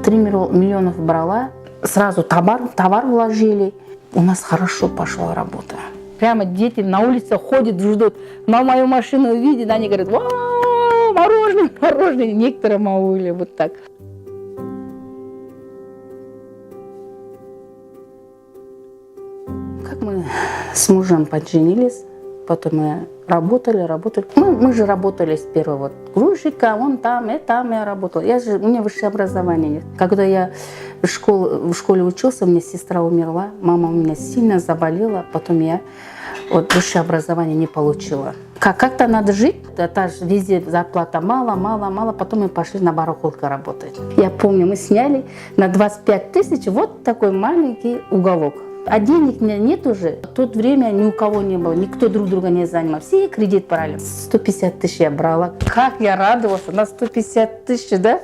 3 миллионов брала, сразу товар вложили. У нас хорошо пошла работа. Прямо дети на улице ходят, ждут. На мою машину увидят, они говорят: «Вау, мороженое, мороженое». Некоторые маули, вот так. Как мы с мужем поженились, потом мы работали. Мы же работали с первого грузчика, он там, и там я работала. У меня высшее образование нет. Когда я в школе учился, у меня сестра умерла, мама у меня сильно заболела, потом я высшее образование не получила. Как-то надо жить, это же везде зарплата мало, потом мы пошли на барахолку работать. Я помню, мы сняли на 25 тысяч вот такой маленький уголок. А денег у меня нет уже. В то время ни у кого не было, никто друг друга не занимал. Все кредит брали. 150 тысяч я брала. Как я радовался на 150 тысяч, да?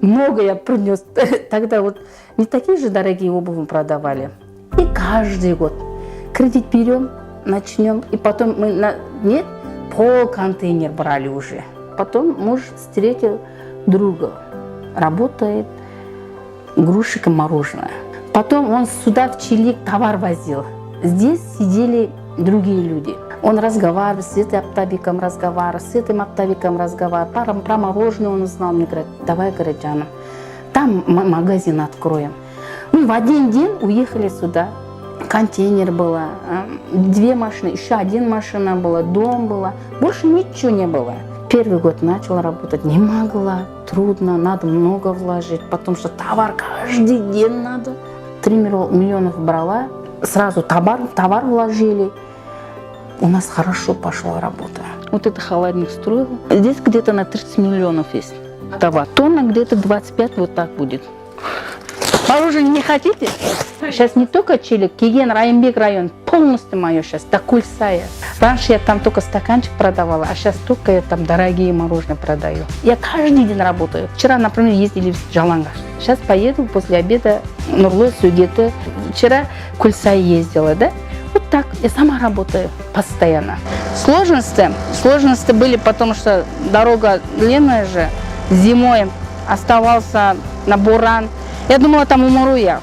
Много я принес. Тогда вот не такие же дорогие обувь продавали. И каждый год кредит берем, начнем. И потом мы пол-контейнер брали уже. Потом муж встретил друга. Работает грузчиком мороженое. Потом он сюда в Чилик товар возил. Здесь сидели другие люди. Он разговаривал, с этим оптовиком разговаривал, с этим оптовиком разговаривал. Про мороженое он узнал. Мне говорит: давай, говорит, Жанна, там магазин откроем. Мы в один день уехали сюда. Контейнер было, 2 машины, еще 1 машина была, дом было. Больше ничего не было. Первый год начала работать, не могла, трудно, надо много вложить, потому что товар каждый день надо. 3 миллионов брала, сразу товар вложили. У нас хорошо пошла работа. Вот это холодильник строил. Здесь где-то на 30 миллионов есть товар. Тонна где-то 25, вот так будет. Мороженое не хотите? Сейчас не только Чилик, Кеген, Райымбек район, полностью мое сейчас, до Кульсая. Раньше я там только стаканчик продавала, а сейчас только я там дорогие мороженое продаю. Я каждый день работаю. Вчера, например, ездили в Джалангаш. Сейчас поеду после обеда Нурлы, Сугеты. Вчера в Кульсай ездила, да? Вот так. Я сама работаю постоянно. Сложности были, потому что дорога длинная же. Зимой оставался на буран. Я думала, там умру я.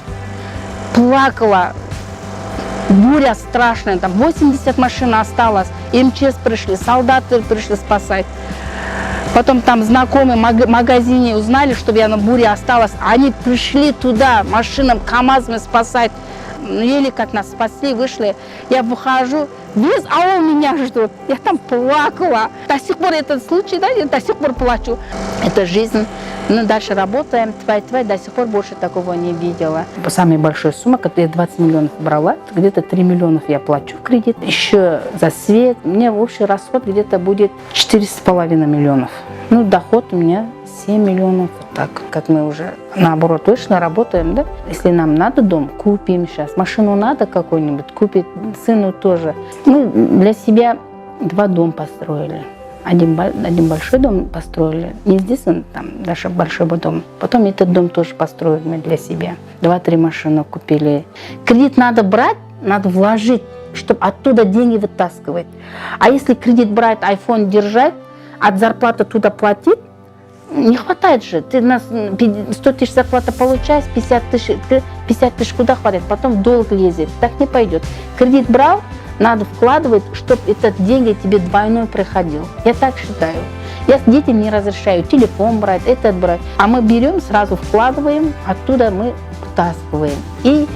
Плакала. Буря страшная. Там 80 машин осталось. МЧС пришли, солдаты пришли спасать. Потом там знакомые в магазине узнали, что я на буре осталась. Они пришли туда машинам, КамАЗами спасать. Еле как нас спасли, вышли. Я выхожу, весь аул меня ждут. Я там плакала. До сих пор этот случай, да, я до сих пор плачу. Это жизнь. Мы дальше работаем, до сих пор больше такого не видела. Самая большая сумма, которую я 20 миллионов брала, где-то 3 миллионов я плачу в кредит. Еще за свет, мне общий расход где-то будет 4,5 миллионов. Ну, доход у меня 7 миллионов. Так, как мы уже наоборот точно работаем, да? Если нам надо дом, купим сейчас. Машину надо какой-нибудь, купить, сыну тоже. Мы для себя 2 дома построили. Один большой дом построили. Не здесь, там даже большой дом. Потом этот дом тоже построили мы для себя. 2-3 машины купили. Кредит надо брать, надо вложить, чтобы оттуда деньги вытаскивать. А если кредит брать, iPhone держать, от зарплаты туда платить, не хватает же. Ты 100 тысяч зарплаты получаешь, 50 тысяч куда хватит? Потом в долг лезет. Так не пойдет. Кредит брал, надо вкладывать, чтобы этот деньги тебе двойной приходил. Я так считаю. Я детям не разрешаю телефон брать, этот брать. А мы берем, сразу вкладываем, оттуда мы вытаскиваем. И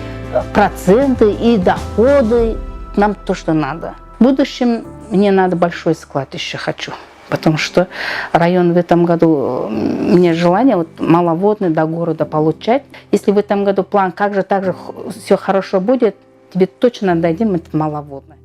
проценты, и доходы. Нам то, что надо. В будущем мне надо большой склад еще хочу. Потому что район в этом году, мне желание маловодный до города получать. Если в этом году план, как же так же все хорошо будет, тебе точно дадим это маловодное.